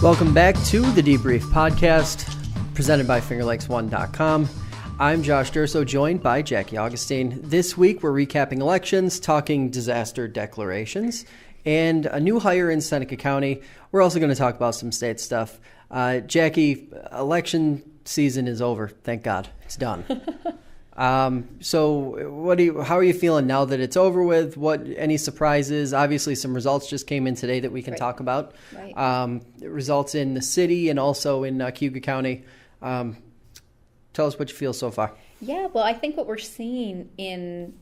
Welcome back to the Debrief podcast, presented by FingerLakes1.com. I'm Josh Durso, joined by Jackie Augustine. This week, we're recapping elections, talking disaster declarations, and a new hire in Seneca County. We're also going to talk about some state stuff. Jackie, election season is over. Thank God. It's done. So how are you feeling now that it's over with? Any surprises? Obviously, some results just came in today that we can talk about. Right. Results in the city and also in Cayuga County. Tell us what you feel so far. Yeah, well, I think what we're seeing in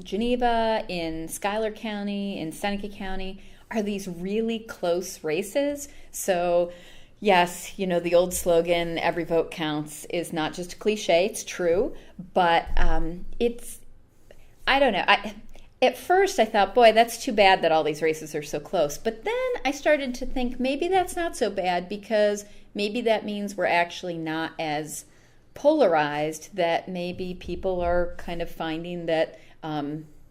Geneva, in Schuyler County, in Seneca County are these really close races. So yes, the old slogan, every vote counts, is not just a cliche, it's true, but I don't know. At first I thought, boy, that's too bad that all these races are so close. But then I started to think maybe that's not so bad, because maybe that means we're actually not as polarized, that maybe people are kind of finding that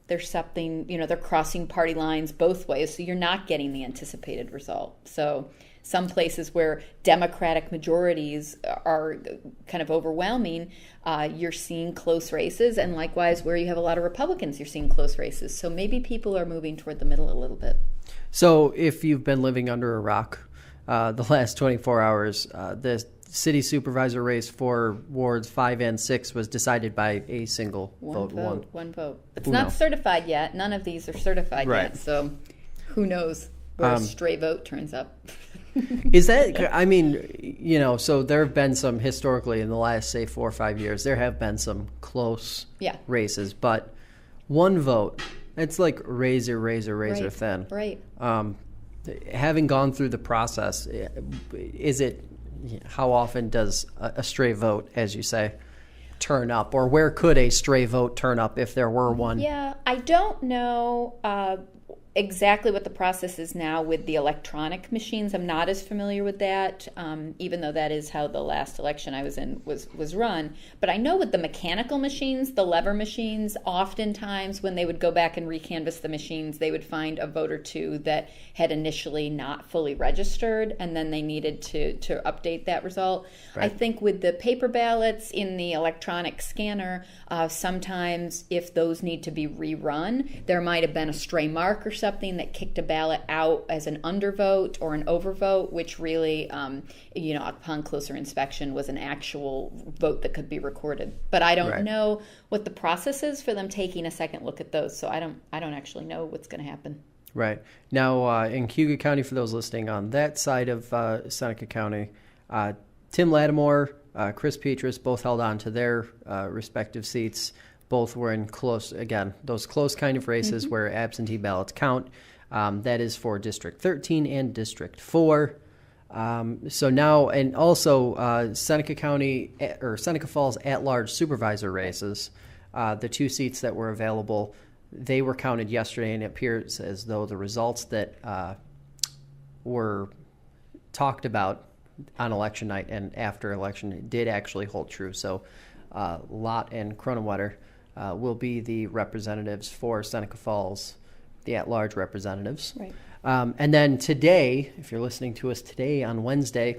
there's something, they're crossing party lines both ways, so you're not getting the anticipated result. So some places where Democratic majorities are kind of overwhelming, you're seeing close races, and likewise where you have a lot of Republicans, you're seeing close races. So maybe people are moving toward the middle a little bit. So if you've been living under a rock the last 24 hours, the city supervisor race for wards 5 and 6 was decided by a single vote. One vote. It's not certified yet. None of these are certified yet. So who knows where a stray vote turns up. Is that, so there have been some, historically in the last, say, 4 or 5 years, there have been some close races, but one vote, it's like razor thin. Right. Having gone through the process, how often does a stray vote, as you say, turn up? Or where could a stray vote turn up if there were one? Yeah, I don't know exactly what the process is now with the electronic machines. I'm not as familiar with that, even though that is how the last election I was in was run. But I know with the mechanical machines, the lever machines, oftentimes when they would go back and recanvass the machines, they would find a vote or two that had initially not fully registered, and then they needed to update that result. Right. I think with the paper ballots in the electronic scanner, sometimes if those need to be rerun, there might have been a stray mark or something that kicked a ballot out as an undervote or an overvote, which really, upon closer inspection was an actual vote that could be recorded. But I don't know what the process is for them taking a second look at those, so I don't actually know what's going to happen. Right. Now, in Cayuga County, for those listening on that side of Seneca County, Tim Lattimore, Chris Petras both held on to their respective seats. Both were in those close kind of races where absentee ballots count. That is for District 13 and District 4. So now, and also Seneca County or Seneca Falls at-large supervisor races, the 2 seats that were available, they were counted yesterday, and it appears as though the results that were talked about on election night and after election did actually hold true. So Lott and Cronenwetter will be the representatives for Seneca Falls, the at-large representatives. Right. And then today, if you're listening to us today on Wednesday,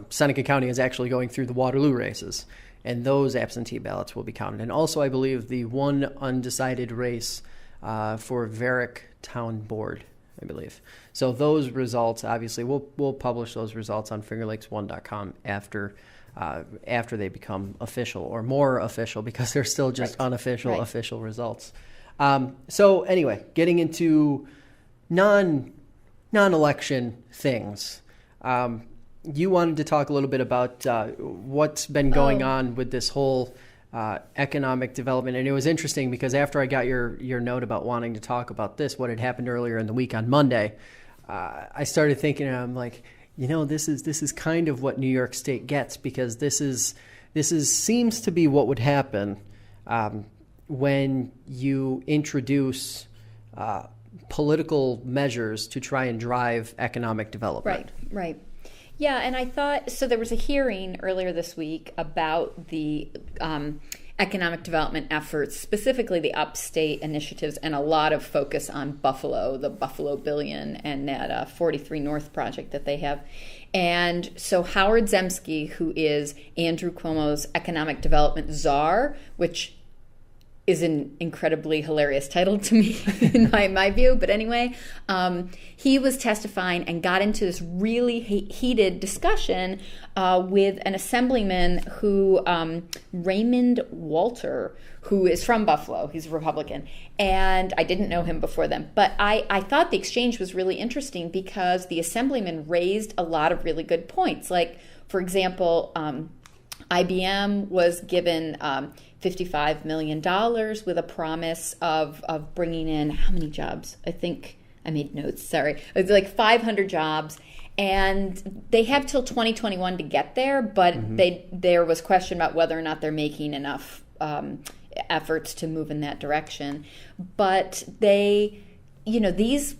Seneca County is actually going through the Waterloo races, and those absentee ballots will be counted. And also, I believe, the one undecided race for Varick Town Board, I believe. So those results, obviously, we'll publish those results on FingerLakes1.com after they become official, or more official, because they're still just unofficial official results. So anyway, getting into non-election things. You wanted to talk a little bit about what's been going on with this whole economic development. And it was interesting because after I got your note about wanting to talk about this, what had happened earlier in the week on Monday, I started thinking, I'm like, this is kind of what New York State gets, because this seems to be what would happen when you introduce political measures to try and drive economic development. Right. Yeah, and I thought, so there was a hearing earlier this week about the economic development efforts, specifically the Upstate initiatives, and a lot of focus on Buffalo, the Buffalo Billion, and that 43 North project that they have. And so Howard Zemsky, who is Andrew Cuomo's economic development czar, which is an incredibly hilarious title to me in my view. But anyway, he was testifying and got into this really heated discussion with an assemblyman who, Raymond Walter, who is from Buffalo. He's a Republican. And I didn't know him before then. But I thought the exchange was really interesting because the assemblyman raised a lot of really good points. Like, for example, IBM was given $55 million with a promise of bringing in, how many jobs? I think I made notes, sorry. It's like 500 jobs. And they have till 2021 to get there, but there was question about whether or not they're making enough efforts to move in that direction. But they, these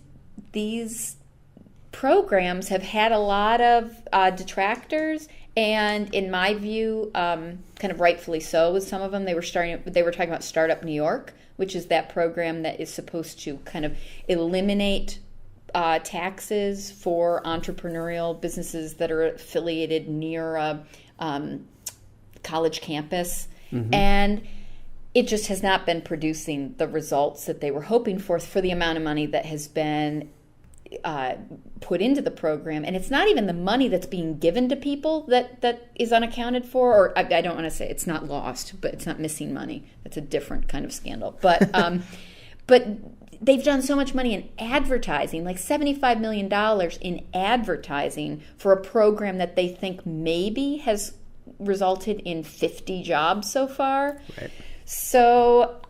programs have had a lot of detractors. And in my view, kind of rightfully so with some of them. They were talking about Startup New York, which is that program that is supposed to kind of eliminate taxes for entrepreneurial businesses that are affiliated near a college campus. And it just has not been producing the results that they were hoping for the amount of money that has been put into the program. And it's not even the money that's being given to people that is unaccounted for, or I don't want to say it's not lost, but it's not missing money. That's a different kind of scandal. But but they've done so much money in advertising, like $75 million in advertising for a program that they think maybe has resulted in 50 jobs so far. Right. So,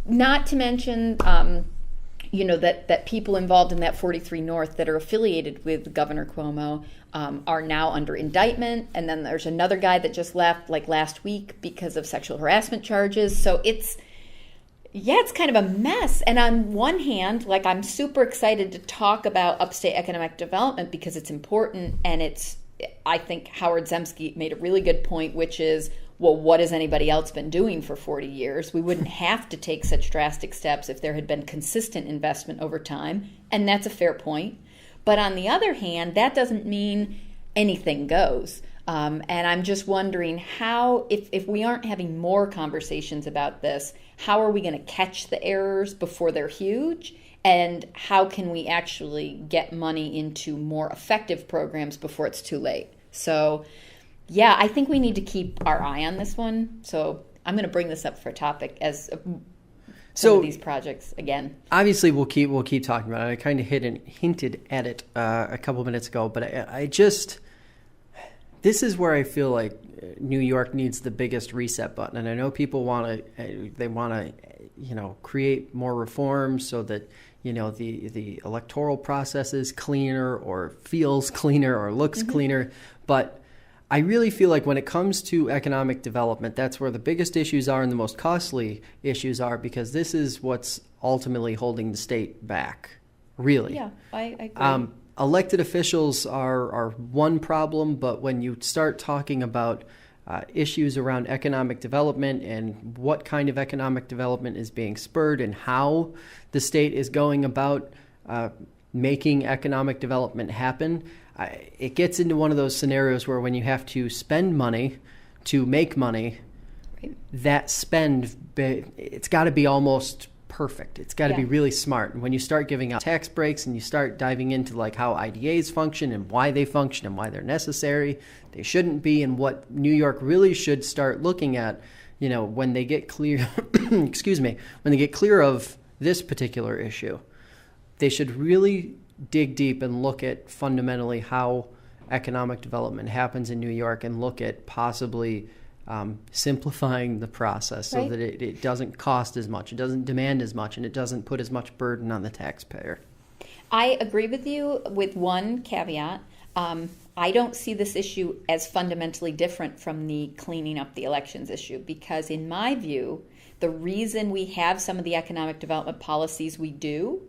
not to mention that people involved in that 43 North that are affiliated with Governor Cuomo are now under indictment. And then there's another guy that just left like last week because of sexual harassment charges. So it's kind of a mess. And on one hand, like, I'm super excited to talk about upstate economic development because it's important. And I think Howard Zemsky made a really good point, which is, well, what has anybody else been doing for 40 years? We wouldn't have to take such drastic steps if there had been consistent investment over time. And that's a fair point. But on the other hand, that doesn't mean anything goes. And I'm just wondering how, if we aren't having more conversations about this, how are we going to catch the errors before they're huge? And how can we actually get money into more effective programs before it's too late? So, yeah, I think we need to keep our eye on this one. So I'm going to bring this up for a topic as some of these projects again. Obviously, we'll keep talking about it. I kind of hinted at it a couple minutes ago, but this is where I feel like New York needs the biggest reset button. And I know people want to create more reforms so that the electoral process is cleaner or feels cleaner or looks cleaner, but I really feel like when it comes to economic development, that's where the biggest issues are and the most costly issues are, because this is what's ultimately holding the state back, really. Yeah, I agree. Elected officials are one problem, but when you start talking about issues around economic development and what kind of economic development is being spurred and how the state is going about making economic development happen, it gets into one of those scenarios where when you have to spend money to make money, right, that spend, it's got to be almost perfect. It's got to be really smart. And when you start giving out tax breaks and you start diving into like how IDAs function and why they function and why they're necessary, they shouldn't be, and what New York really should start looking at, when they get clear, when they get clear of this particular issue, they should really dig deep and look at fundamentally how economic development happens in New York and look at possibly simplifying the process so that it doesn't cost as much, it doesn't demand as much, and it doesn't put as much burden on the taxpayer. I agree with you with one caveat. I don't see this issue as fundamentally different from the cleaning up the elections issue, because in my view, the reason we have some of the economic development policies we do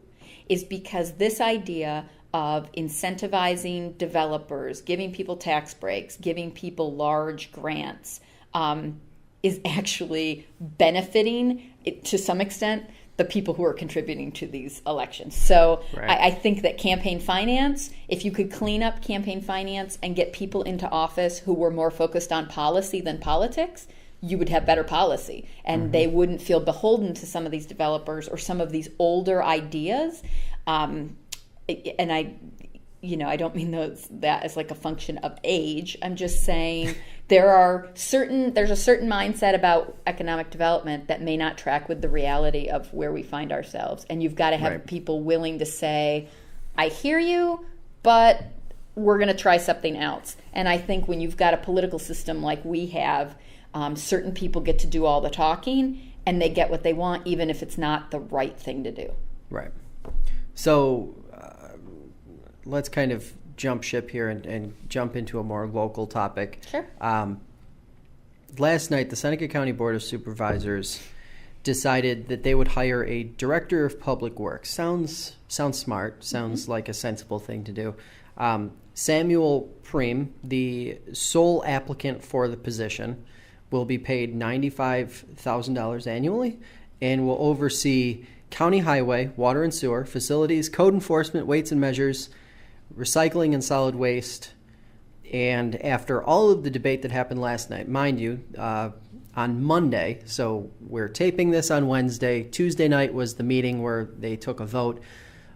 is because this idea of incentivizing developers, giving people tax breaks, giving people large grants, is actually benefiting to some extent the people who are contributing to these elections. So Right. I think that campaign finance, if you could clean up campaign finance and get people into office who were more focused on policy than politics, you would have better policy, and they wouldn't feel beholden to some of these developers or some of these older ideas. And I don't mean that as like a function of age. I'm just saying there's a certain mindset about economic development that may not track with the reality of where we find ourselves. And you've got to have Right. people willing to say, I hear you, but we're going to try something else. And I think when you've got a political system like we have, certain people get to do all the talking, and they get what they want, even if it's not the right thing to do. Right. So let's kind of jump ship here and jump into a more local topic. Sure. Last night, the Seneca County Board of Supervisors decided that they would hire a director of public works. Sounds smart. Sounds like a sensible thing to do. Samuel Preem, the sole applicant for the position, will be paid $95,000 annually and will oversee county highway, water and sewer, facilities, code enforcement, weights and measures, recycling and solid waste. And after all of the debate that happened last night, mind you, on Monday, so we're taping this on Wednesday. Tuesday night was the meeting where they took a vote.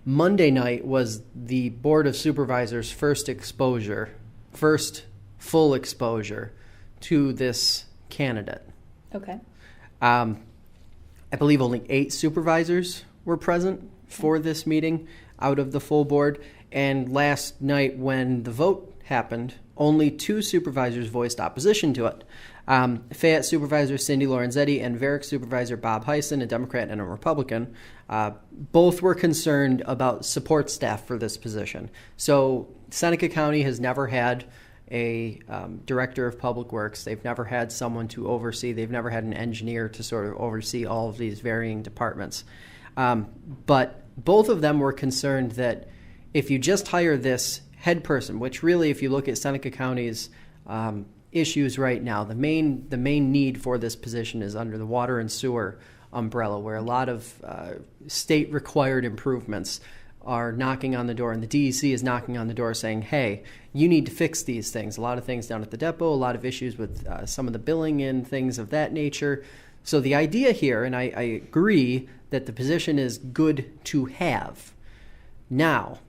Monday night was the Board of Supervisors' first full exposure to this candidate. Okay. I believe only 8 supervisors were present for this meeting out of the full board. And last night when the vote happened, only 2 supervisors voiced opposition to it. Fayette Supervisor Cindy Lorenzetti and Varick Supervisor Bob Heisen, a Democrat and a Republican, both were concerned about support staff for this position. So Seneca County has never had a director of public works. They've never had someone to oversee. They've never had an engineer to sort of oversee all of these varying departments. But both of them were concerned that if you just hire this head person, which really, if you look at Seneca County's issues right now, the main need for this position is under the water and sewer umbrella, where a lot of state-required improvements are knocking on the door, and the DEC is knocking on the door saying, hey, you need to fix these things. A lot of things down at the depot, a lot of issues with some of the billing and things of that nature. So the idea here, and I agree that the position is good to have. Now,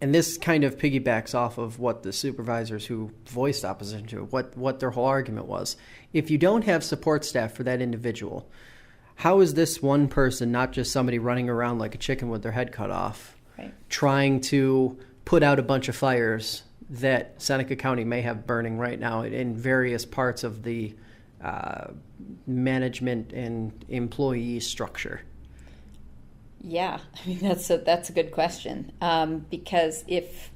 and this kind of piggybacks off of what the supervisors who voiced opposition to, what their whole argument was. If you don't have support staff for that individual, how is this one person, not just somebody running around like a chicken with their head cut off, Right. trying to put out a bunch of fires that Seneca County may have burning right now in various parts of the management and employee structure? Yeah, I mean that's a good question, because if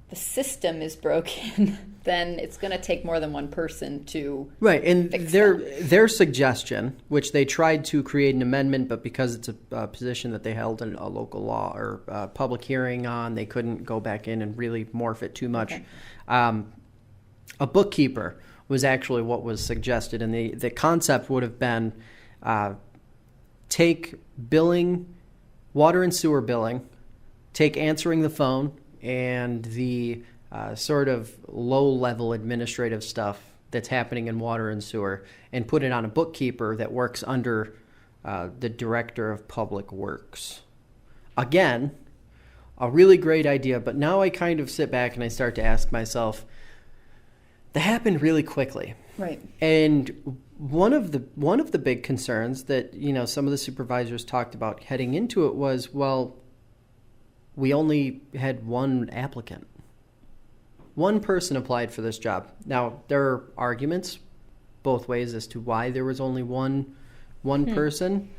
the system is broken, then it's going to take more than one person to Right, and fix their suggestion, which they tried to create an amendment, but because it's a position that they held in a local law or a public hearing on, they couldn't go back in and really morph it too much. Okay. A bookkeeper was actually what was suggested, and the concept would have been take billing, water and sewer billing, take answering the phone, and the sort of low-level administrative stuff that's happening in water and sewer, and put it on a bookkeeper that works under the director of public works. Again, a really great idea, but now I kind of sit back and I start to ask myself, that happened really quickly. Right. And one of the big concerns that, some of the supervisors talked about heading into it was, well, we only had one applicant. One person applied for this job. Now, there are arguments both ways as to why there was only one person.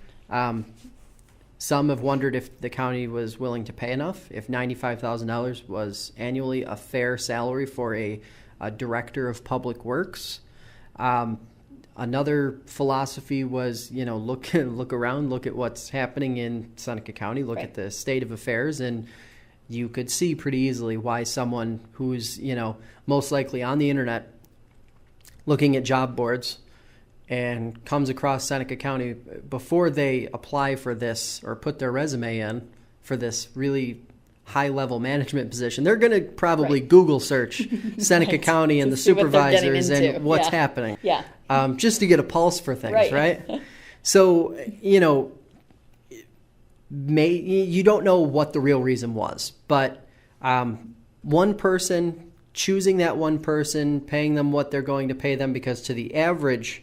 Some have wondered if the county was willing to pay enough, if $95,000 was annually a fair salary for a director of public works. Another philosophy was, look around, look at what's happening in Seneca County, look at the state of affairs, and you could see pretty easily why someone who's, most likely on the internet looking at job boards and comes across Seneca County, before they apply for this or put their resume in for this really high-level management position, they're going to probably Google search Seneca County and the supervisors and what's happening, just to get a pulse for things, right? So, you know, you don't know what the real reason was, but one person, choosing that one person, paying them what they're going to pay them, because to the average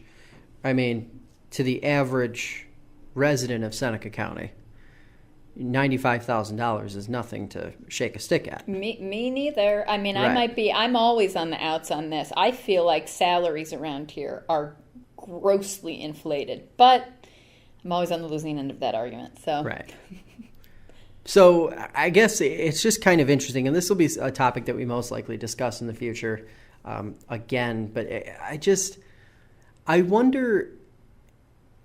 resident of Seneca County, $95,000 is nothing to shake a stick at. Me neither. I mean, I'm always on the outs on this. I feel like salaries around here are grossly inflated, but I'm always on the losing end of that argument. So. Right. So I guess it's just kind of interesting, and this will be a topic that we most likely discuss in the future again, but I wonder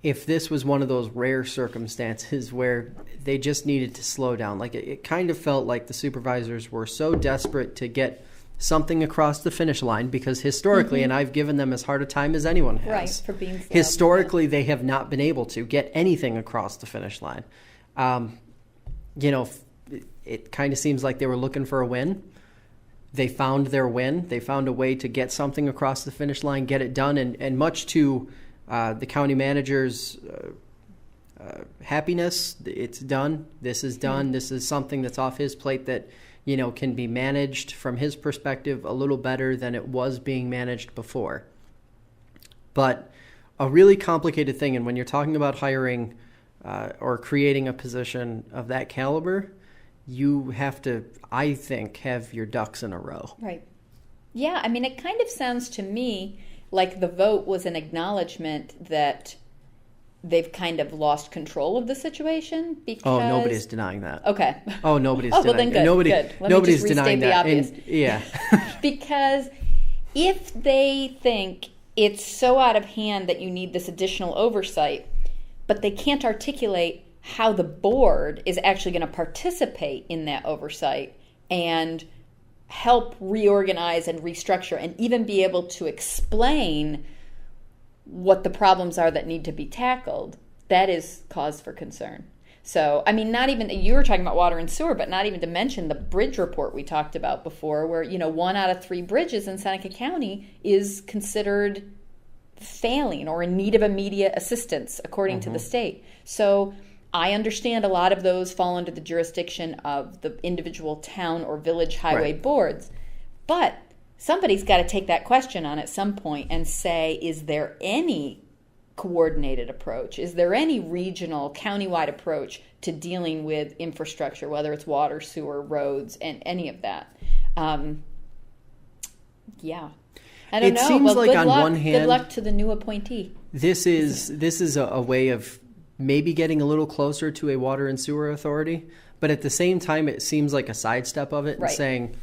if this was one of those rare circumstances where they just needed to slow down. Like it kind of felt like the supervisors were so desperate to get something across the finish line, because historically, and I've given them as hard a time as anyone has, for being historically, they have not been able to get anything across the finish line. You know, it kind of seems like they were looking for a win. They found their win. They found a way to get something across the finish line, get it done, and much to the county manager's happiness, it's done. This is done. This is something that's off his plate that, you know, can be managed from his perspective a little better than it was being managed before. But a really complicated thing, and when you're talking about hiring or creating a position of that caliber, you have to, I think, have your ducks in a row. Right. Yeah, I mean, it kind of sounds to me like the vote was an acknowledgement that they've kind of lost control of the situation, because... Oh, nobody's denying that. Okay. Oh, nobody's denying that. Well, then good. Let nobody's me just denying restate that. the obvious. And, yeah. Because if they think it's so out of hand that you need this additional oversight, but they can't articulate how the board is actually going to participate in that oversight and help reorganize and restructure and even be able to explain what the problems are that need to be tackled, that is cause for concern. So, I mean, not even, you were talking about water and sewer, but not even to mention the bridge report we talked about before, where, you know, 1 out of 3 bridges in Seneca County is considered failing or in need of immediate assistance, according to the state. So I understand a lot of those fall under the jurisdiction of the individual town or village highway boards, but somebody's got to take that question on at some point and say, is there any coordinated approach? Is there any regional, countywide approach to dealing with infrastructure, whether it's water, sewer, roads, and any of that? Yeah. I don't know. Seems like on one hand, good luck to the new appointee. This is a way of maybe getting a little closer to a water and sewer authority, but at the same time, it seems like a sidestep of it and saying,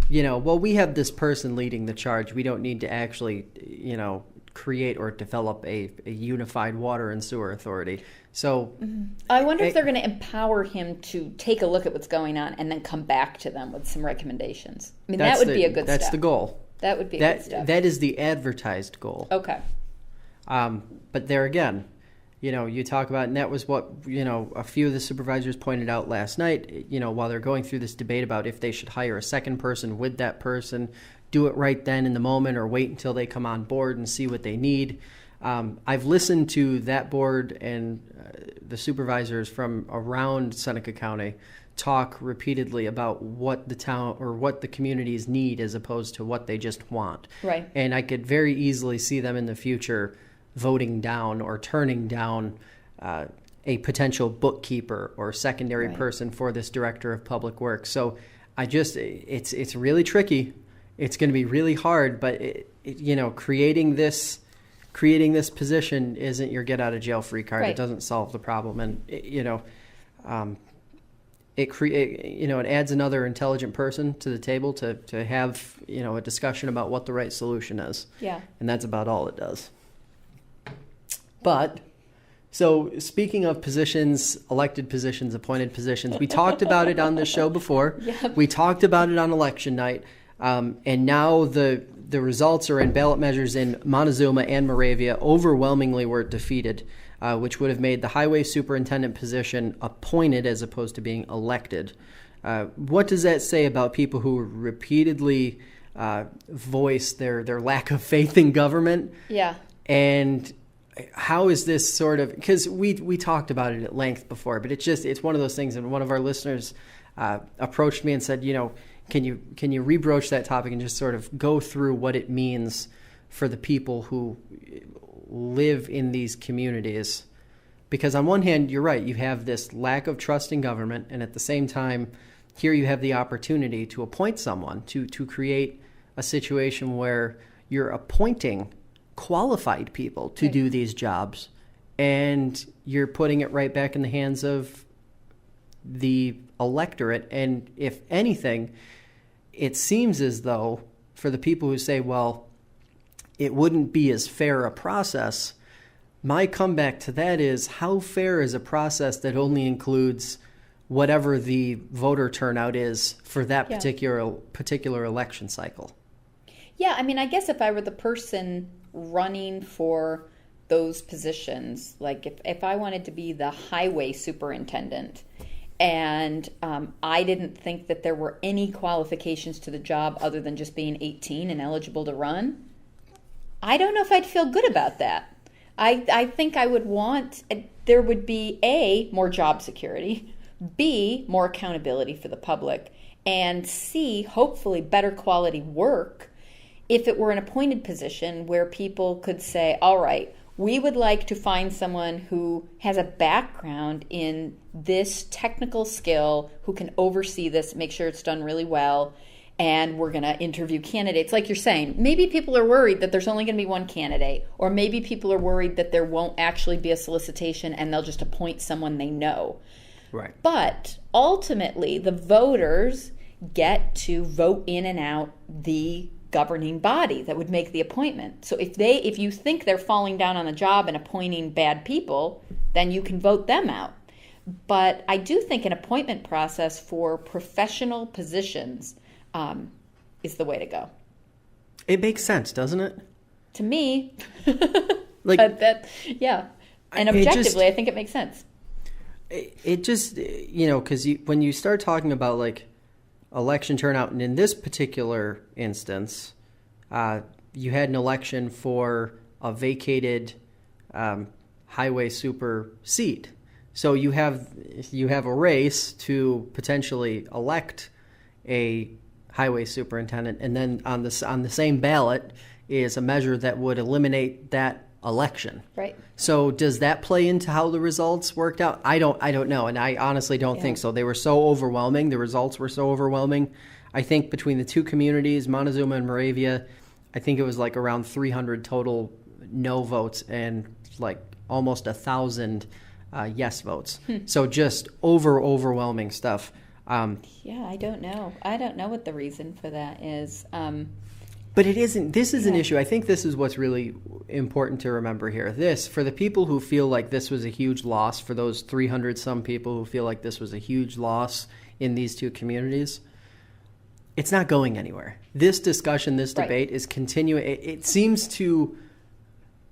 you know, well, we have this person leading the charge. We don't need to actually, you know, create or develop a unified water and sewer authority. So I wonder if they're going to empower him to take a look at what's going on and then come back to them with some recommendations. I mean, that would be a good step. That's the goal. That would be a good step. That is the advertised goal. Okay. But there again, you know, you talk about, and that was what, you know, a few of the supervisors pointed out last night, you know, while they're going through this debate about if they should hire a second person with that person, do it right then in the moment or wait until they come on board and see what they need. I've listened to that board and the supervisors from around Seneca County talk repeatedly about what the town or what the communities need as opposed to what they just want. Right. And I could very easily see them in the future voting down or turning down a potential bookkeeper or secondary person for this director of public works. So it's really tricky. It's going to be really hard, but you know, creating this position isn't your get out of jail free card. It doesn't solve the problem, and it adds another intelligent person to the table to have, you know, a discussion about what the right solution is. Yeah. And that's about all it does. But so speaking of positions, elected positions, appointed positions, we talked about it on this show before. Yep. We talked about it on election night. And now the the results are in ballot measures in Montezuma and Moravia overwhelmingly were defeated, which would have made the highway superintendent position appointed as opposed to being elected. What does that say about people who repeatedly voice their lack of faith in government? Yeah. And how is this sort of, because we talked about it at length before, but it's one of those things, and one of our listeners approached me and said, can you rebroach that topic and just sort of go through what it means for the people who live in these communities? Because on one hand, you're right, you have this lack of trust in government, and at the same time, here you have the opportunity to appoint someone, to create a situation where you're appointing qualified people to do these jobs, and you're putting it right back in the hands of the electorate. And if anything, it seems as though for the people who say, well, it wouldn't be as fair a process, my comeback to that is, how fair is a process that only includes whatever the voter turnout is for that particular election cycle? Yeah, I mean, I guess if I were the person running for those positions, like if I wanted to be the highway superintendent, and I didn't think that there were any qualifications to the job other than just being 18 and eligible to run, I don't know if I'd feel good about that. I think I would want, there would be A, more job security, B, more accountability for the public, and C, hopefully better quality work if it were an appointed position where people could say, all right, we would like to find someone who has a background in this technical skill, who can oversee this, make sure it's done really well, and we're going to interview candidates. Like you're saying, maybe people are worried that there's only going to be one candidate, or maybe people are worried that there won't actually be a solicitation and they'll just appoint someone they know. Right. But ultimately, the voters get to vote in and out the governing body that would make the appointment. So if you think they're falling down on the job and appointing bad people, then you can vote them out. But I do think an appointment process for professional positions is the way to go. It makes sense, doesn't it? To me, like yeah. And objectively, I think it makes sense. It just, because when you start talking about like election turnout, and in this particular instance, you had an election for a vacated highway super seat. So you have a race to potentially elect a highway superintendent, and then on the same ballot is a measure that would eliminate that election. Right. So does that play into how the results worked out? I don't know, and I honestly don't think so. They were so overwhelming. The results were so overwhelming. I think between the two communities, Montezuma and Moravia, I think it was like around 300 total no votes and like almost 1,000 yes votes. So just overwhelming stuff. Yeah, I don't know. I don't know what the reason for that is. But it isn't. This is an issue. I think this is what's really important to remember here. For the people who feel like this was a huge loss, for those 300 some people who feel like this was a huge loss in these two communities, it's not going anywhere. This discussion, this debate is continuing. It seems to,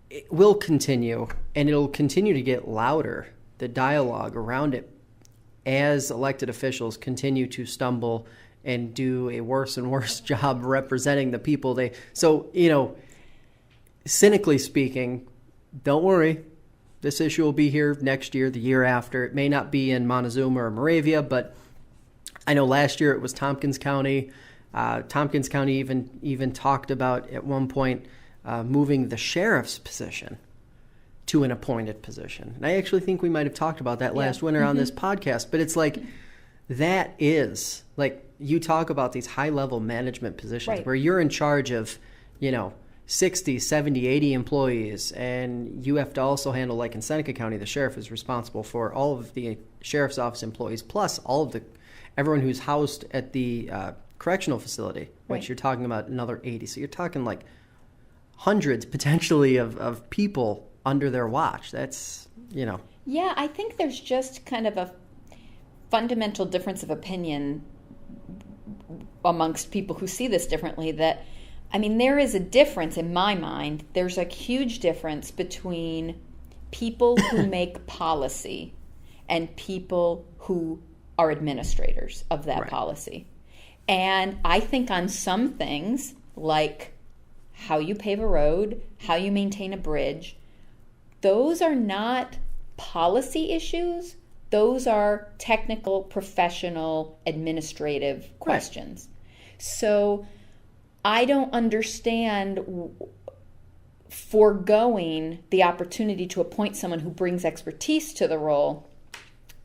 it will continue, and it'll continue to get louder, the dialogue around it, as elected officials continue to stumble and do a worse and worse job representing the people they... So, cynically speaking, don't worry. This issue will be here next year, the year after. It may not be in Montezuma or Moravia, but I know last year it was Tompkins County. Tompkins County even talked about, at one point, moving the sheriff's position to an appointed position. And I actually think we might have talked about that last winter on this podcast. But it's like, that is... like, you talk about these high-level management positions where you're in charge of, 60, 70, 80 employees, and you have to also handle, like in Seneca County, the sheriff is responsible for all of the sheriff's office employees, plus all of everyone who's housed at the correctional facility, which you're talking about another 80. So you're talking like hundreds, potentially, of people under their watch. That's, Yeah, I think there's just kind of a fundamental difference of opinion amongst people who see this differently, that I mean, there is a difference in my mind. There's a huge difference between people who make policy and people who are administrators of that policy. And I think on some things, like how you pave a road, how you maintain a bridge, those are not policy issues. Those are technical, professional, administrative questions. So I don't understand foregoing the opportunity to appoint someone who brings expertise to the role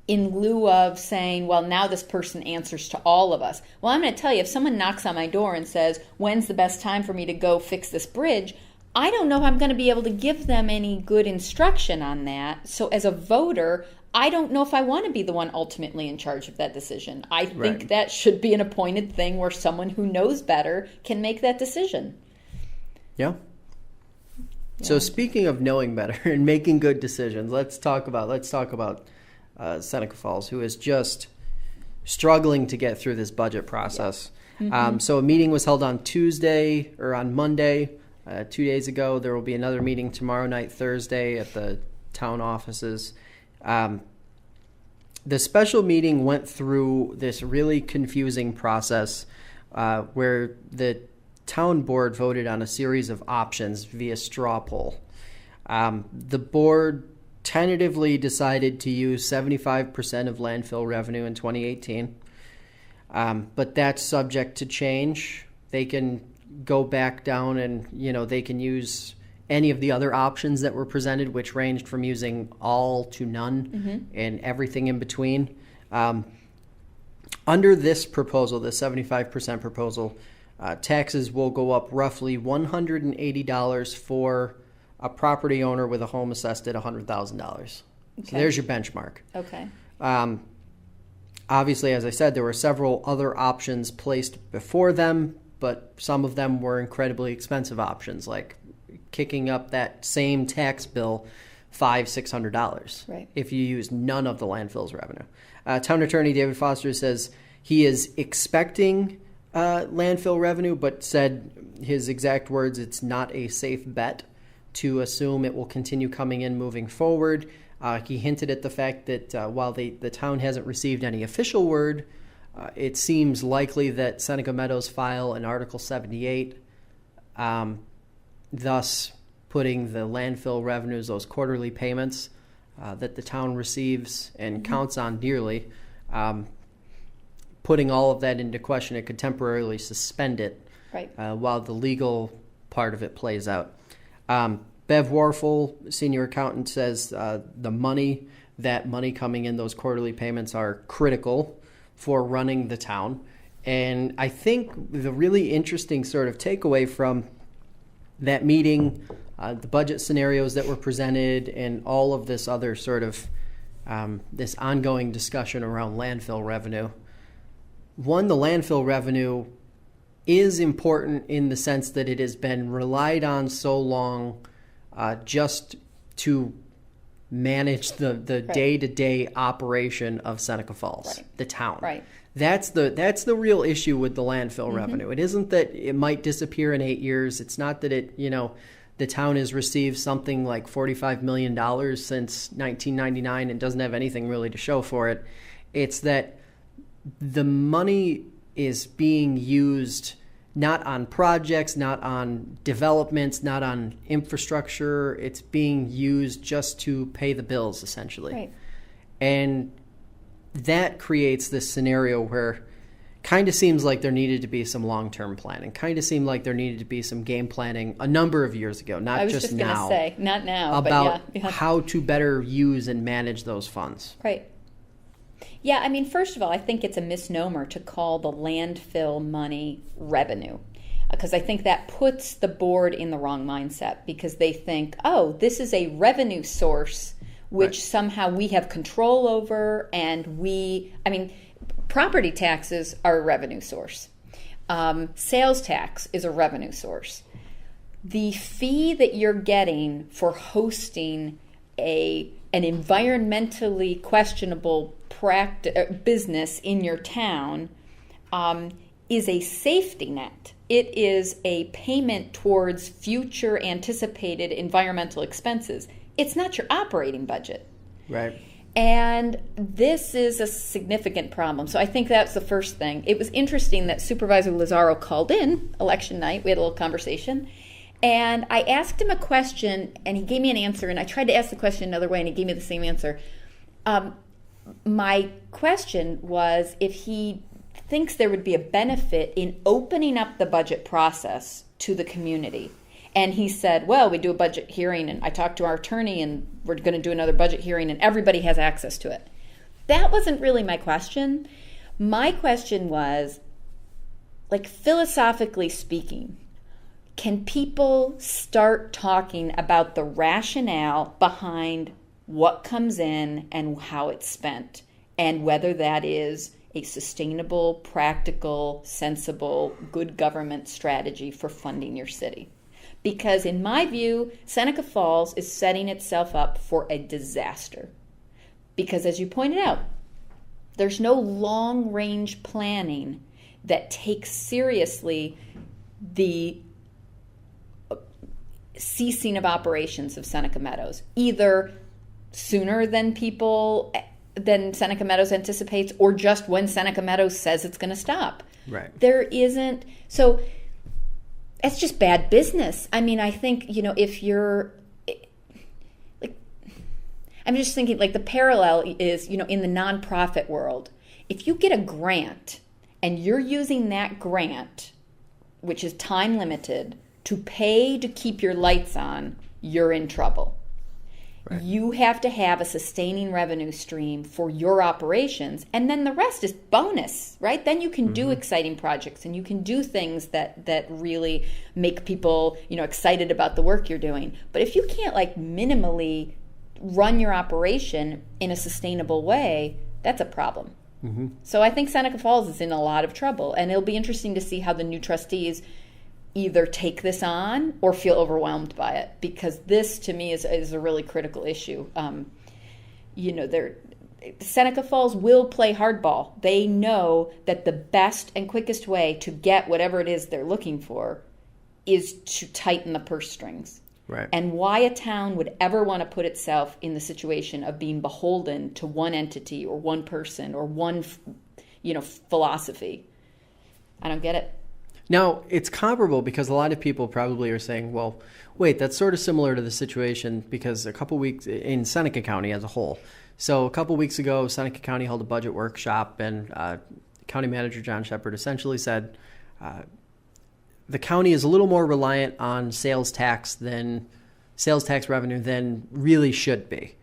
in lieu of saying, well, now this person answers to all of us. Well, I'm going to tell you, if someone knocks on my door and says, when's the best time for me to go fix this bridge, I don't know if I'm going to be able to give them any good instruction on that. So as a voter, I don't know if I want to be the one ultimately in charge of that decision. I think that should be an appointed thing where someone who knows better can make that decision. Yeah. So speaking of knowing better and making good decisions, let's talk about Seneca Falls, who is just struggling to get through this budget process. So a meeting was held on Monday, 2 days ago. There will be another meeting tomorrow night, Thursday, at the town offices. The special meeting went through this really confusing process where the town board voted on a series of options via straw poll. The board tentatively decided to use 75% of landfill revenue in 2018, but that's subject to change. They can go back down and, they can use any of the other options that were presented, which ranged from using all to none and everything in between. Under this proposal, the 75% proposal, taxes will go up roughly $180 for a property owner with a home assessed at $100,000. So there's your benchmark. Okay. Obviously, as I said, there were several other options placed before them, but some of them were incredibly expensive options, like kicking up that same tax bill $500-$600 if you use none of the landfill's revenue. Town Attorney David Foster says he is expecting landfill revenue, but said his exact words, it's not a safe bet to assume it will continue coming in moving forward. He hinted at the fact that while the town hasn't received any official word, it seems likely that Seneca Meadows file an Article 78, thus putting the landfill revenues, those quarterly payments that the town receives and counts on dearly, putting all of that into question. It could temporarily suspend it while the legal part of it plays out. Bev Warfel, senior accountant, says the money coming in, those quarterly payments are critical for running the town. And I think the really interesting sort of takeaway from that meeting, the budget scenarios that were presented, and all of this other sort of this ongoing discussion around landfill revenue. One, the landfill revenue is important in the sense that it has been relied on so long just to manage the day-to-day operation of Seneca Falls, the town. That's the real issue with the landfill revenue. It isn't that it might disappear in 8 years. It's not that the town has received something like $45 million since 1999 and doesn't have anything really to show for it. It's that the money is being used not on projects, not on developments, not on infrastructure. It's being used just to pay the bills, essentially. And that creates this scenario where kind of seems like there needed to be some long-term planning, kind of seemed like there needed to be some game planning a number of years ago, not just now. I was just going to say, not now, about but yeah. how to better use and manage those funds. Yeah, I mean, first of all, I think it's a misnomer to call the landfill money revenue, because I think that puts the board in the wrong mindset, because they think, oh, this is a revenue source which somehow we have control over, and property taxes are a revenue source. Sales tax is a revenue source. The fee that you're getting for hosting an environmentally questionable business in your town is a safety net it is a payment towards future anticipated environmental expenses. It's not your operating budget. Right. And this is a significant problem. So I think that's the first thing. It was interesting that Supervisor Lazaro called in election night. We had a little conversation. And I asked him a question, and he gave me an answer. And I tried to ask the question another way, and he gave me the same answer. My question was if he thinks there would be a benefit in opening up the budget process to the community. And he said, well, we do a budget hearing, and I talked to our attorney, and we're going to do another budget hearing, and everybody has access to it. That wasn't really my question. My question was, like, philosophically speaking, can people start talking about the rationale behind what comes in and how it's spent, and whether that is a sustainable, practical, sensible, good government strategy for funding your city? Because in my view, Seneca Falls is setting itself up for a disaster. Because as you pointed out, there's no long-range planning that takes seriously the ceasing of operations of Seneca Meadows, either sooner than Seneca Meadows anticipates, or just when Seneca Meadows says it's going to stop. Right. There isn't. So it's just bad business. I mean, I think, if you're, like, I'm just thinking, like, the parallel is, in the nonprofit world, if you get a grant and you're using that grant, which is time limited, to pay to keep your lights on, you're in trouble. Right. You have to have a sustaining revenue stream for your operations, and then the rest is bonus, right? Then you can do exciting projects, and you can do things that really make people, excited about the work you're doing. But if you can't, like, minimally run your operation in a sustainable way, that's a problem. Mm-hmm. So I think Seneca Falls is in a lot of trouble, and it'll be interesting to see how the new trustees either take this on or feel overwhelmed by it, because this, to me, is a really critical issue. Seneca Falls will play hardball. They know that the best and quickest way to get whatever it is they're looking for is to tighten the purse strings. Right. And why a town would ever want to put itself in the situation of being beholden to one entity or one person or one, philosophy, I don't get it. Now, it's comparable because a lot of people probably are saying, well, wait, that's sort of similar to the situation because a couple weeks in Seneca County as a whole. So a couple weeks ago, Seneca County held a budget workshop, and County Manager John Shepard essentially said the county is a little more reliant on sales tax revenue than really should be.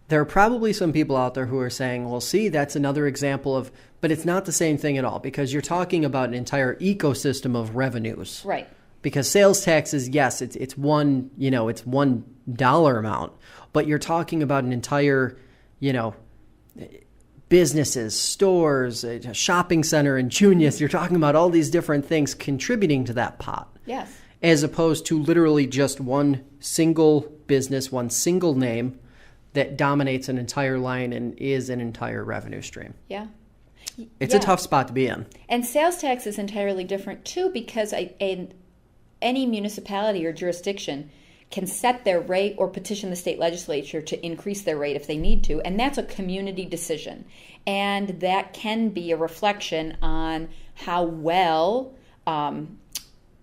There are probably some people out there who are saying, well, see, that's another example of, but it's not the same thing at all, because you're talking about an entire ecosystem of revenues. Right. Because sales taxes, yes, it's one, it's $1 amount, but you're talking about an entire, businesses, stores, a shopping center in Junius. You're talking about all these different things contributing to that pot. Yes. As opposed to literally just one single business, one single name that dominates an entire line and is an entire revenue stream. Yeah. It's a tough spot to be in. And sales tax is entirely different, too, because any municipality or jurisdiction can set their rate or petition the state legislature to increase their rate if they need to, and that's a community decision. And that can be a reflection on how well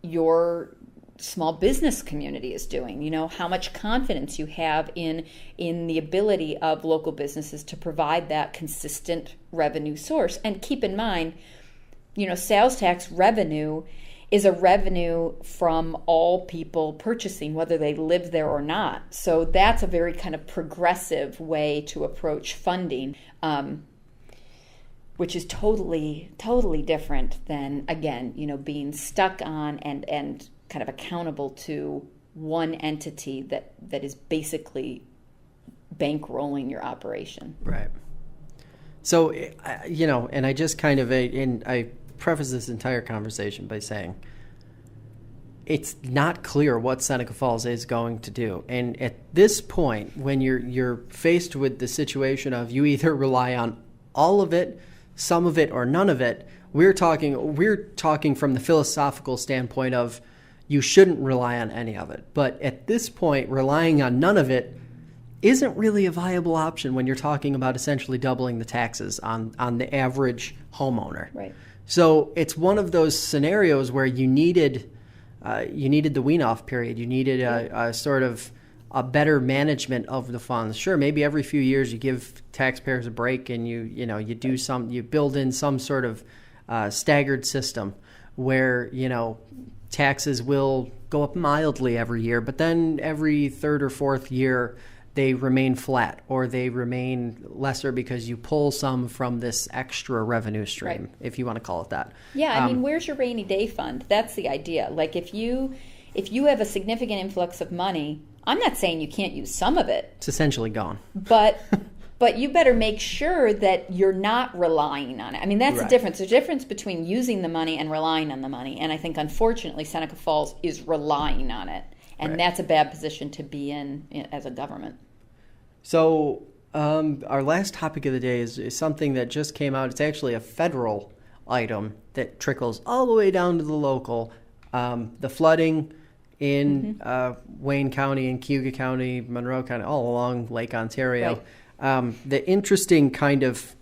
your small business community is doing, how much confidence you have in the ability of local businesses to provide that consistent revenue source. And keep in mind, sales tax revenue is a revenue from all people purchasing, whether they live there or not. So that's a very kind of progressive way to approach funding, which is totally, totally different than, again, being stuck on and kind of accountable to one entity that is basically bankrolling your operation. Right. So, and I just kind of, I preface this entire conversation by saying it's not clear what Seneca Falls is going to do. And at this point, when you're faced with the situation of you either rely on all of it, some of it, or none of it, We're talking from the philosophical standpoint of you shouldn't rely on any of it. But at this point, relying on none of it isn't really a viable option when you're talking about essentially doubling the taxes on the average homeowner. Right. So it's one of those scenarios where you needed the wean-off period. You needed a sort of a better management of the funds. Sure, maybe every few years you give taxpayers a break and you build in some sort of staggered system where taxes will go up mildly every year, but then every third or fourth year they remain flat or they remain lesser because you pull some from this extra revenue stream, right, if you want to call it that. Yeah, I mean, where's your rainy day fund? That's the idea. Like if you have a significant influx of money, I'm not saying you can't use some of it. It's essentially gone. But you better make sure that you're not relying on it. I mean, that's the difference. There's a difference between using the money and relying on the money. And I think, unfortunately, Seneca Falls is relying on it. And that's a bad position to be in as a government. So our last topic of the day is something that just came out. It's actually a federal item that trickles all the way down to the local. The flooding in Wayne County and Cayuga County, Monroe County, all along Lake Ontario. Right. The interesting kind of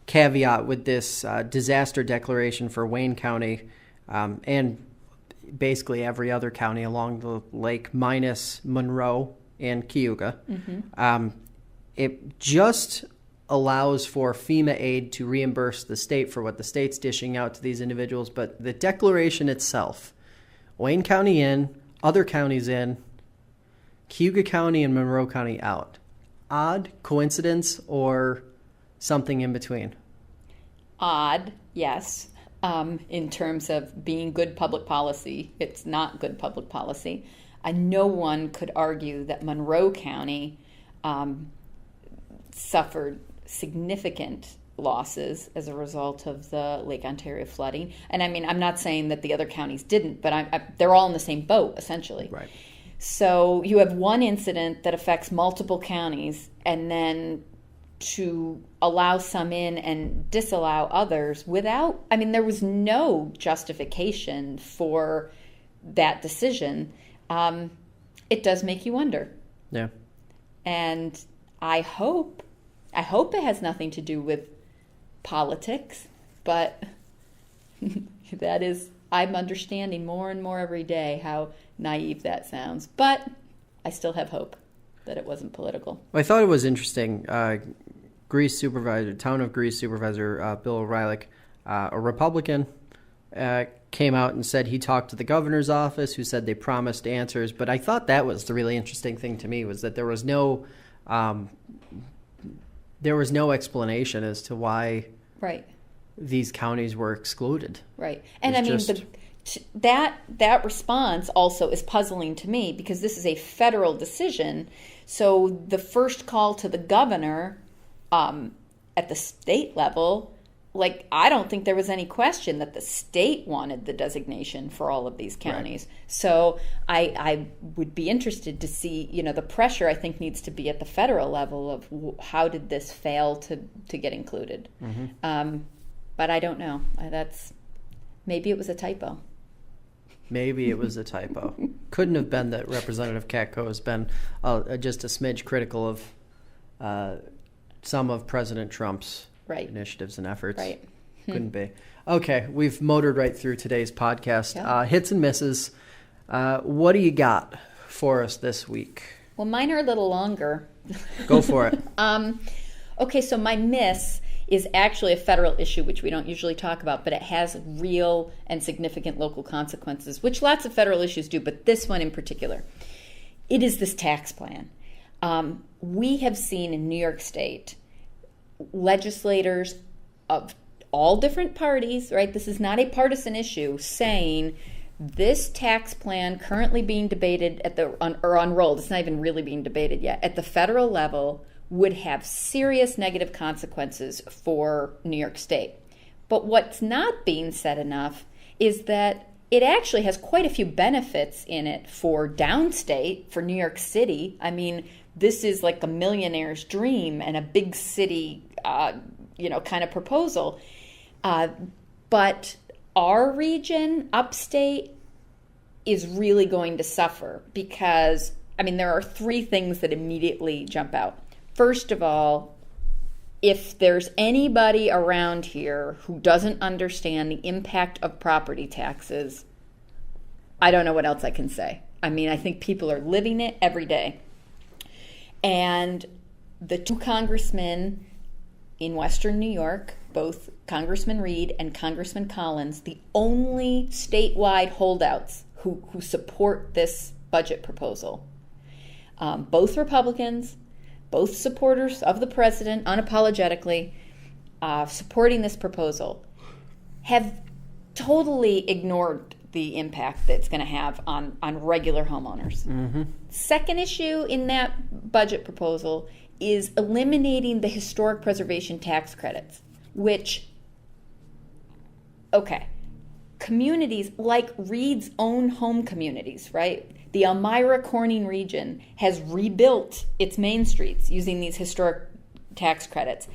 caveat with this disaster declaration for Wayne County and basically every other county along the lake minus Monroe and Cayuga, it just allows for FEMA aid to reimburse the state for what the state's dishing out to these individuals. But the declaration itself, Wayne County in, other counties in, Cayuga County and Monroe County out. Odd coincidence or something in between? Odd, yes. In terms of being good public policy, it's not good public policy. No one could argue that Monroe County suffered significant losses as a result of the Lake Ontario flooding. And I mean, I'm not saying that the other counties didn't, but they're all in the same boat, essentially. Right. So you have one incident that affects multiple counties, and then to allow some in and disallow others without, I mean, there was no justification for that decision. It does make you wonder. Yeah. And I hope it has nothing to do with politics, but I'm understanding more and more every day how naive that sounds. But I still have hope that it wasn't political. Well, I thought it was interesting. Town of Greece Supervisor Bill O'Reilly, a Republican, came out and said he talked to the governor's office, who said they promised answers. But I thought that was the really interesting thing to me, was that there was no explanation as to why these counties were excluded. Right. And I mean, that response also is puzzling to me, because this is a federal decision. So the first call to the governor at the state level, like, I don't think there was any question that the state wanted the designation for all of these counties. Right. So I would be interested to see, the pressure I think needs to be at the federal level of how did this fail to get included. Mm-hmm. But I don't know. Maybe it was a typo. Maybe it was a typo. Couldn't have been that Representative Katko has been just a smidge critical of some of President Trump's initiatives and efforts. Right. Couldn't be. Okay, we've motored right through today's podcast. Yeah. Hits and misses. What do you got for us this week? Well, mine are a little longer. Go for it. Okay, so my miss is actually a federal issue, which we don't usually talk about, but it has real and significant local consequences, which lots of federal issues do, but this one in particular. It is this tax plan. We have seen in New York State legislators of all different parties, right? This is not a partisan issue, saying this tax plan currently being debated or unrolled, it's not even really being debated yet, at the federal level would have serious negative consequences for New York State. But what's not being said enough is that it actually has quite a few benefits in it for downstate, for New York City. I mean, this is like a millionaire's dream and a big city, kind of proposal. But our region, Upstate, is really going to suffer because, there are three things that immediately jump out. First of all, if there's anybody around here who doesn't understand the impact of property taxes, I don't know what else I can say. I think people are living it every day. And the two congressmen in Western New York, both Congressman Reed and Congressman Collins, the only statewide holdouts who support this budget proposal, both Republicans, both supporters of the president, unapologetically, supporting this proposal, have totally ignored the impact that it's going to have on regular homeowners. Mm-hmm. Second issue in that budget proposal is eliminating the historic preservation tax credits, which, communities like Reed's own home communities, right? The Elmira Corning region has rebuilt its main streets using these historic tax credits.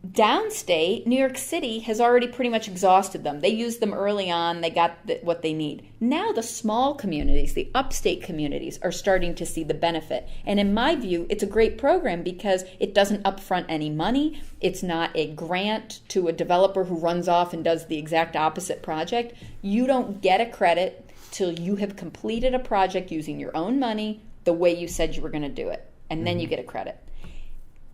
Downstate, New York City, has already pretty much exhausted them. They used them early on. They got what they need. Now the small communities, the upstate communities, are starting to see the benefit. And in my view, it's a great program because it doesn't upfront any money. It's not a grant to a developer who runs off and does the exact opposite project. You don't get a credit till you have completed a project using your own money the way you said you were going to do it. And then you get a credit.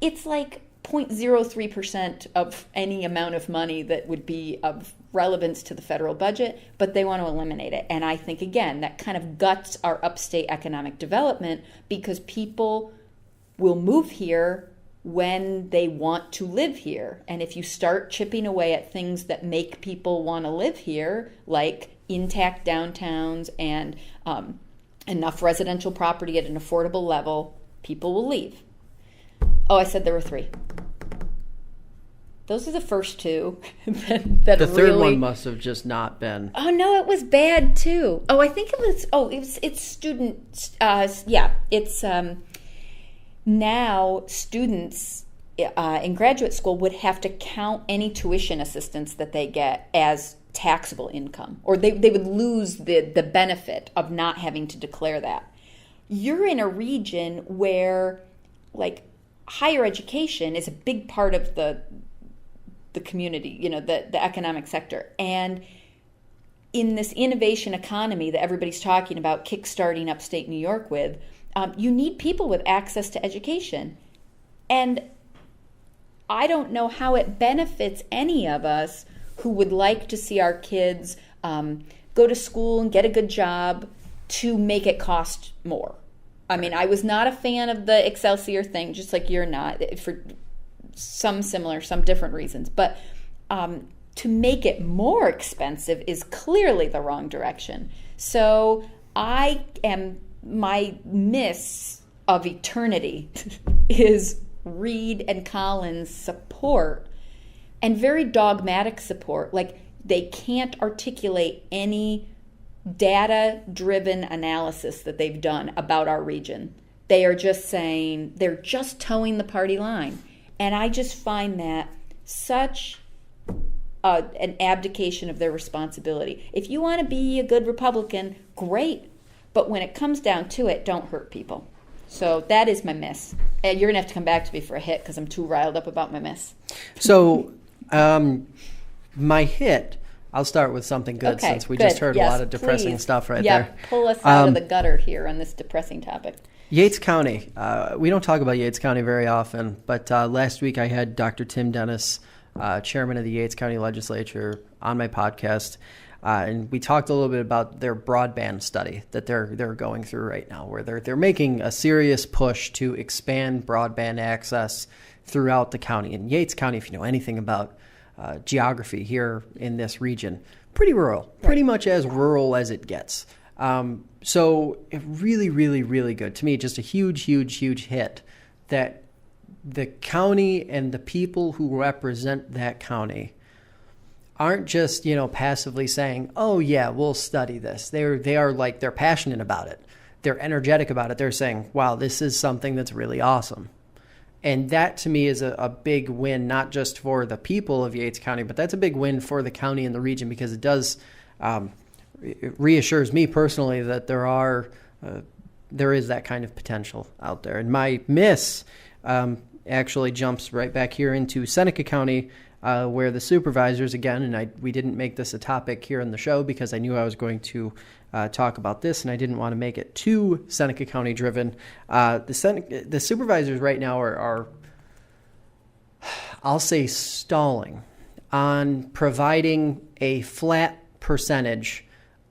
It's like 0.03% of any amount of money that would be of relevance to the federal budget, but they want to eliminate it. And I think, again, that kind of guts our upstate economic development because people will move here when they want to live here. And if you start chipping away at things that make people want to live here, like intact downtowns and enough residential property at an affordable level, people will leave. Oh, I said there were three. Those are the first two. that the third really... one must have just not been. Oh no, it was bad too. Oh, I think it was. Oh, it's student. It's now students in graduate school would have to count any tuition assistance that they get as taxable income, or they would lose the benefit of not having to declare that. You're in a region where, like, higher education is a big part of the community, the economic sector. And in this innovation economy that everybody's talking about kickstarting upstate New York with, you need people with access to education. And I don't know how it benefits any of us who would like to see our kids go to school and get a good job to make it cost more. I was not a fan of the Excelsior thing, just like you're not, for some different reasons. But to make it more expensive is clearly the wrong direction. So my miss of eternity is Reed and Collins' support, and very dogmatic support. Like, they can't articulate any data-driven analysis that they've done about our region. They are just saying, they're just towing the party line. And I just find that such an abdication of their responsibility. If you want to be a good Republican, great. But when it comes down to it, don't hurt people. So that is my miss. You're going to have to come back to me for a hit because I'm too riled up about my miss. So my hit... I'll start with something good since we just heard a lot of depressing stuff right there. Pull us out of the gutter here on this depressing topic. Yates County. We don't talk about Yates County very often, but last week I had Dr. Tim Dennis, chairman of the Yates County Legislature, on my podcast, and we talked a little bit about their broadband study that they're going through right now, where they're making a serious push to expand broadband access throughout the county. And Yates County, if you know anything about geography here in this region, pretty rural, pretty much as rural as it gets. So really, really, really good. To me, just a huge, huge, huge hit that the county and the people who represent that county aren't just, passively saying, oh yeah, we'll study this. They're passionate about it. They're energetic about it. They're saying, wow, this is something that's really awesome. And that to me is a big win, not just for the people of Yates County, but that's a big win for the county and the region, because it does it reassures me personally that there is that kind of potential out there. And my miss actually jumps right back here into Seneca County, where the supervisors, again, and we didn't make this a topic here in the show because I knew I was going to talk about this, and I didn't want to make it too Seneca County driven. The supervisors right now are, I'll say, stalling on providing a flat percentage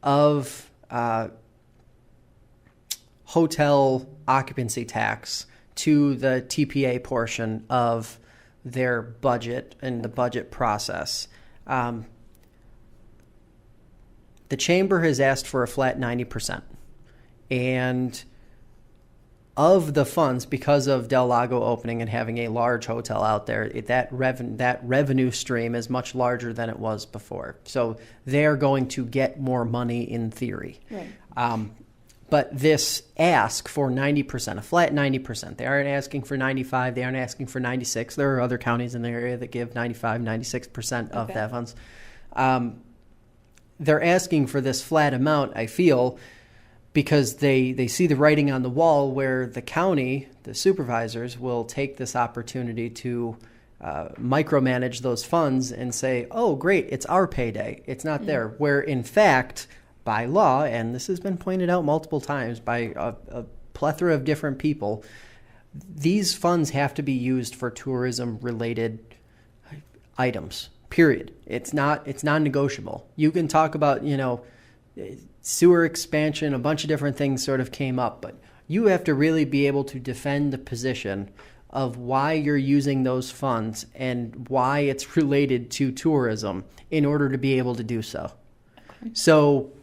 of hotel occupancy tax to the TPA portion of their budget and the budget process. The chamber has asked for a flat 90%. And of the funds, because of Del Lago opening and having a large hotel out there, that revenue stream is much larger than it was before. So they're going to get more money in theory. Right. But this ask for 90%, a flat 90%, they aren't asking for 95, they aren't asking for 96. There are other counties in the area that give 95, 96% of that funds. They're asking for this flat amount, I feel, because they see the writing on the wall where the county, the supervisors, will take this opportunity to micromanage those funds and say, oh, great, it's our payday. It's not there. Where, in fact, by law, and this has been pointed out multiple times by a plethora of different people, these funds have to be used for tourism-related items. Period. It's non-negotiable. You can talk about, sewer expansion, a bunch of different things sort of came up, but you have to really be able to defend the position of why you're using those funds and why it's related to tourism in order to be able to do so. Okay. So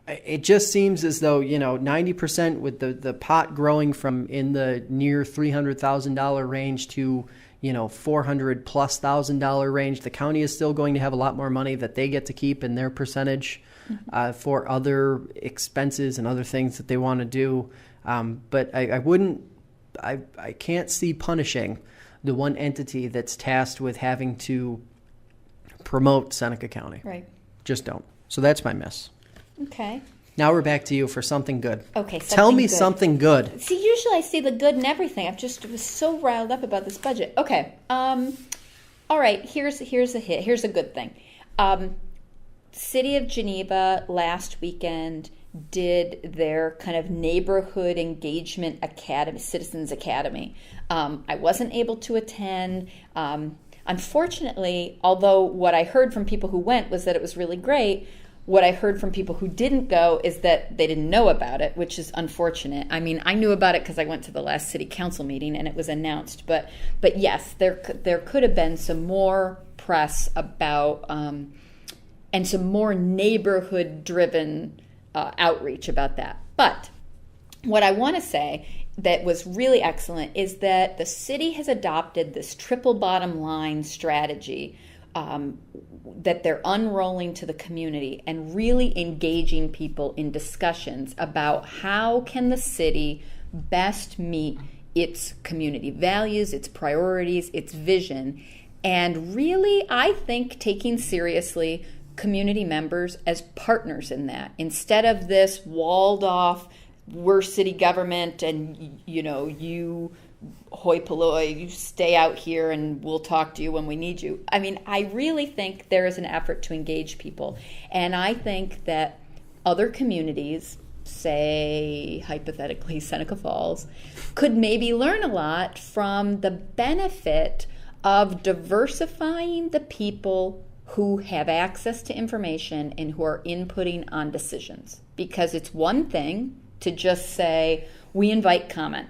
it just seems as though, 90% with the pot growing from in the near $300,000 range to $400,000+ range, the county is still going to have a lot more money that they get to keep in their percentage for other expenses and other things that they want to do. But I can't see punishing the one entity that's tasked with having to promote Seneca County. Right. Just don't. So that's my miss. Okay. Now we're back to you for something good. Okay. Tell me something good. See, usually I see the good in everything. I was so riled up about this budget. Okay. All right. Here's a hit. Here's a good thing. City of Geneva last weekend did their kind of neighborhood engagement academy, Citizens Academy. I wasn't able to attend. Unfortunately, although what I heard from people who went was that it was really great, what I heard from people who didn't go is that they didn't know about it, which is unfortunate. I mean, I knew about it because I went to the last city council meeting and it was announced. But yes, there could have been some more press about and some more neighborhood-driven outreach about that. But what I want to say that was really excellent is that the city has adopted this triple bottom line strategy that they're unrolling to the community and really engaging people in discussions about how can the city best meet its community values, its priorities, its vision, and really, I think, taking seriously community members as partners in that, instead of this walled off, we're city government and you hoi polloi, you stay out here and we'll talk to you when we need you. I mean, I really think there is an effort to engage people. And I think that other communities, say hypothetically Seneca Falls, could maybe learn a lot from the benefit of diversifying the people who have access to information and who are inputting on decisions. Because it's one thing to just say, we invite comment.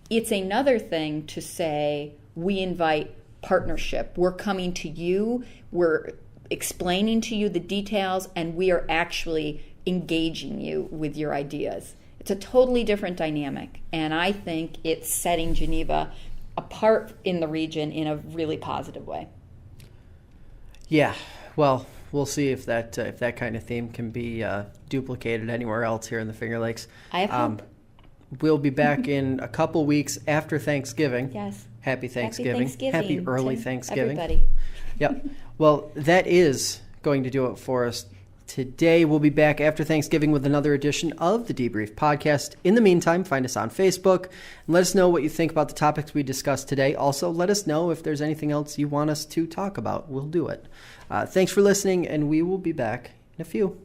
It's another thing to say, we invite partnership. We're coming to you, we're explaining to you the details, and we are actually engaging you with your ideas. It's a totally different dynamic, and I think it's setting Geneva apart in the region in a really positive way. Yeah, well, we'll see if that kind of theme can be duplicated anywhere else here in the Finger Lakes. I have hope. We'll be back in a couple weeks after Thanksgiving. Yes. Happy Thanksgiving. Happy early to Thanksgiving. everybody. Yep. Well, that is going to do it for us today. We'll be back after Thanksgiving with another edition of the Debrief podcast. In the meantime, find us on Facebook and let us know what you think about the topics we discussed today. Also, let us know if there's anything else you want us to talk about. We'll do it. Thanks for listening, and we will be back in a few.